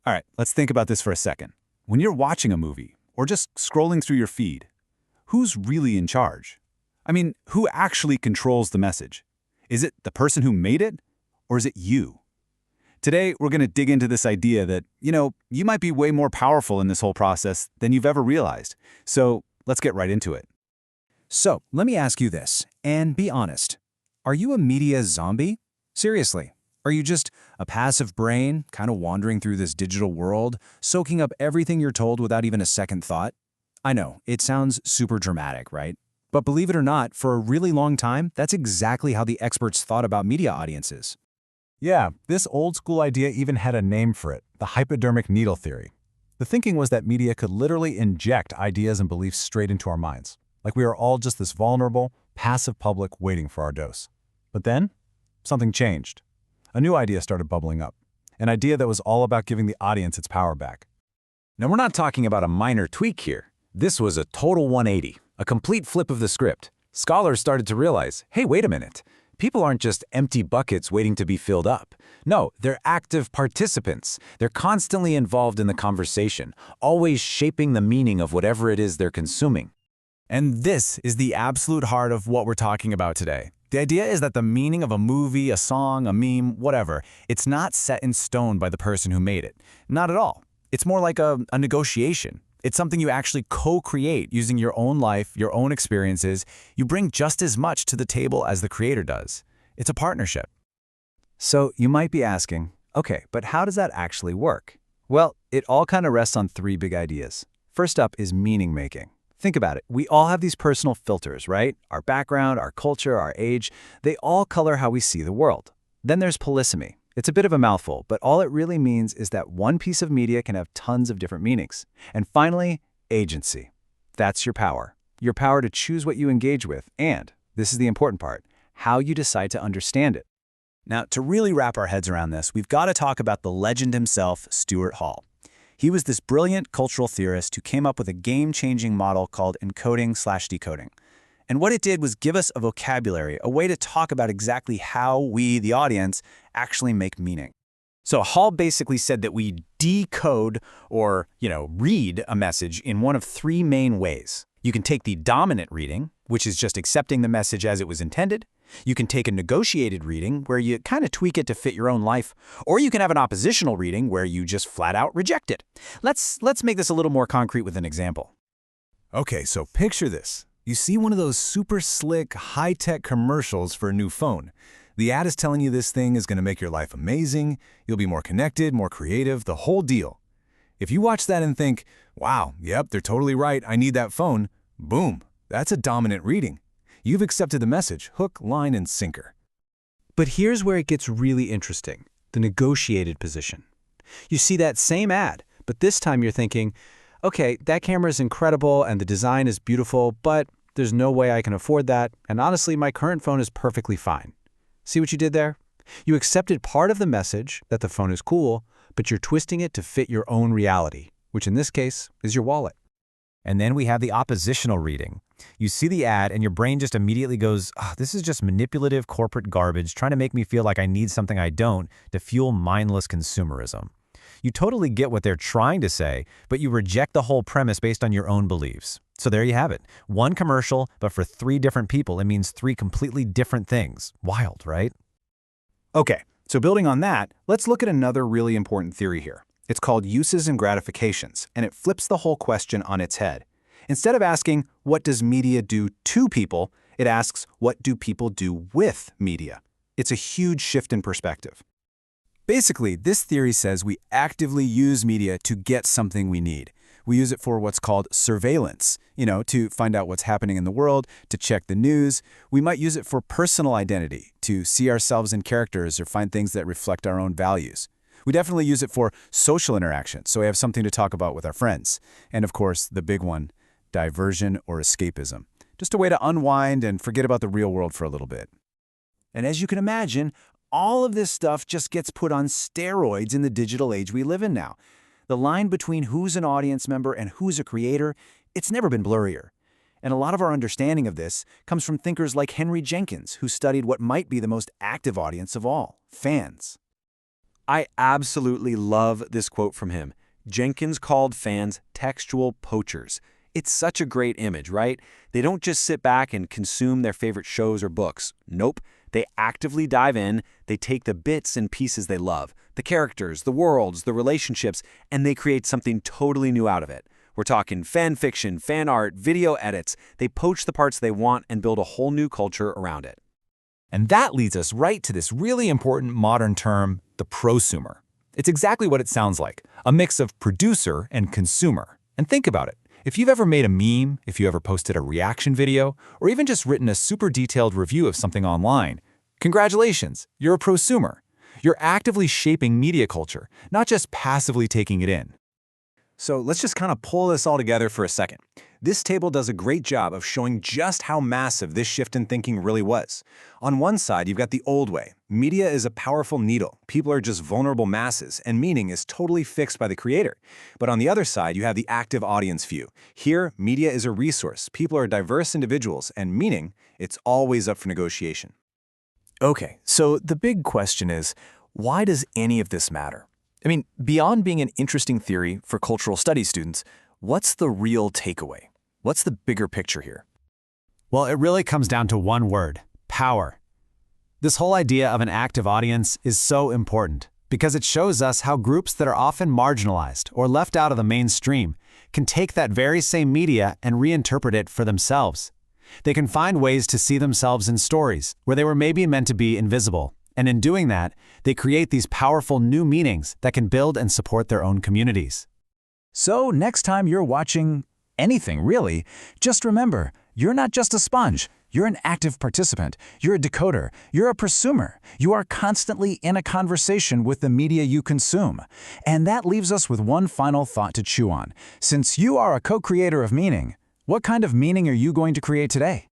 All right, let's think about this for a second. When you're watching a movie, or just scrolling through your feed, who's really in charge? I mean, who actually controls the message? Is it the person who made it, or is it you? Today, we're going to dig into this idea that, you might be way more powerful in this whole process than you've ever realized. So let's get right into it. So, let me ask you this, and be honest. Are you a media zombie? Seriously, are you just a passive brain, kind of wandering through this digital world, soaking up everything you're told without even a second thought? I know, it sounds super dramatic, right? But believe it or not, for a really long time, that's exactly how the experts thought about media audiences. Yeah, this old-school idea even had a name for it, the hypodermic needle theory. The thinking was that media could literally inject ideas and beliefs straight into our minds, like we are all just this vulnerable, passive public waiting for our dose. But then, something changed. A new idea started bubbling up, an idea that was all about giving the audience its power back. Now, we're not talking about a minor tweak here. This was a total 180, a complete flip of the script. Scholars started to realize, hey, wait a minute. People aren't just empty buckets waiting to be filled up. No, they're active participants. They're constantly involved in the conversation, always shaping the meaning of whatever it is they're consuming. And this is the absolute heart of what we're talking about today. The idea is that the meaning of a movie, a song, a meme, whatever, it's not set in stone by the person who made it. Not at all. It's more like a negotiation. It's something you actually co-create using your own life, your own experiences. You bring just as much to the table as the creator does. It's a partnership. So you might be asking, okay, but how does that actually work? Well, it all kind of rests on three big ideas. First up is meaning making. Think about it. We all have these personal filters, right? Our background, our culture, our age, they all color how we see the world. Then there's polysemy. It's a bit of a mouthful, but all it really means is that one piece of media can have tons of different meanings. And finally, agency. That's your power to choose what you engage with, and, this is the important part, how you decide to understand it. Now, to really wrap our heads around this, we've got to talk about the legend himself, Stuart Hall. He was this brilliant cultural theorist who came up with a game-changing model called encoding/decoding. And what it did was give us a vocabulary, a way to talk about exactly how we, the audience, actually make meaning. So Hall basically said that we decode or, read a message in one of three main ways. You can take the dominant reading, which is just accepting the message as it was intended. You can take a negotiated reading, where you kind of tweak it to fit your own life. Or you can have an oppositional reading, where you just flat out reject it. Let's make this a little more concrete with an example. Okay, so picture this. You see one of those super slick, high-tech commercials for a new phone. The ad is telling you this thing is going to make your life amazing, you'll be more connected, more creative, the whole deal. If you watch that and think, wow, yep, they're totally right, I need that phone, boom, that's a dominant reading. You've accepted the message, hook, line, and sinker. But here's where it gets really interesting, the negotiated position. You see that same ad, but this time you're thinking, okay, that camera is incredible and the design is beautiful, but there's no way I can afford that, and honestly, my current phone is perfectly fine. See what you did there? You accepted part of the message, that the phone is cool, but you're twisting it to fit your own reality, which in this case is your wallet. And then we have the oppositional reading. You see the ad and your brain just immediately goes, this is just manipulative corporate garbage trying to make me feel like I need something I don't to fuel mindless consumerism. You totally get what they're trying to say, but you reject the whole premise based on your own beliefs. So there you have it. One commercial, but for three different people, it means three completely different things. Wild, right? Okay, so building on that, let's look at another really important theory here. It's called uses and gratifications, and it flips the whole question on its head. Instead of asking, what does media do to people, it asks, what do people do with media? It's a huge shift in perspective. Basically, this theory says we actively use media to get something we need. We use it for what's called surveillance, to find out what's happening in the world, to check the news. We might use it for personal identity, to see ourselves in characters or find things that reflect our own values. We definitely use it for social interaction, so we have something to talk about with our friends. And of course, the big one, diversion or escapism. Just a way to unwind and forget about the real world for a little bit. And as you can imagine, all of this stuff just gets put on steroids in the digital age we live in now. The line between who's an audience member and who's a creator, it's never been blurrier. And a lot of our understanding of this comes from thinkers like Henry Jenkins, who studied what might be the most active audience of all, fans. I absolutely love this quote from him. Jenkins called fans textual poachers. It's such a great image, right? They don't just sit back and consume their favorite shows or books. Nope. They actively dive in, they take the bits and pieces they love, the characters, the worlds, the relationships, and they create something totally new out of it. We're talking fan fiction, fan art, video edits. They poach the parts they want and build a whole new culture around it. And that leads us right to this really important modern term, the prosumer. It's exactly what it sounds like, a mix of producer and consumer. And think about it. If you've ever made a meme, if you ever posted a reaction video, or even just written a super detailed review of something online, congratulations, you're a prosumer. You're actively shaping media culture, not just passively taking it in. So let's just kind of pull this all together for a second. This table does a great job of showing just how massive this shift in thinking really was. On one side, you've got the old way. Media is a powerful needle. People are just vulnerable masses, and meaning is totally fixed by the creator. But on the other side, you have the active audience view. Here, media is a resource. People are diverse individuals, and meaning, it's always up for negotiation. Okay, so the big question is, why does any of this matter? I mean, beyond being an interesting theory for cultural studies students, what's the real takeaway? What's the bigger picture here? Well, it really comes down to one word: power. This whole idea of an active audience is so important because it shows us how groups that are often marginalized or left out of the mainstream can take that very same media and reinterpret it for themselves. They can find ways to see themselves in stories where they were maybe meant to be invisible. And in doing that, they create these powerful new meanings that can build and support their own communities. So next time you're watching anything, really, just remember, you're not just a sponge. You're an active participant. You're a decoder. You're a prosumer. You are constantly in a conversation with the media you consume. And that leaves us with one final thought to chew on. Since you are a co-creator of meaning, what kind of meaning are you going to create today?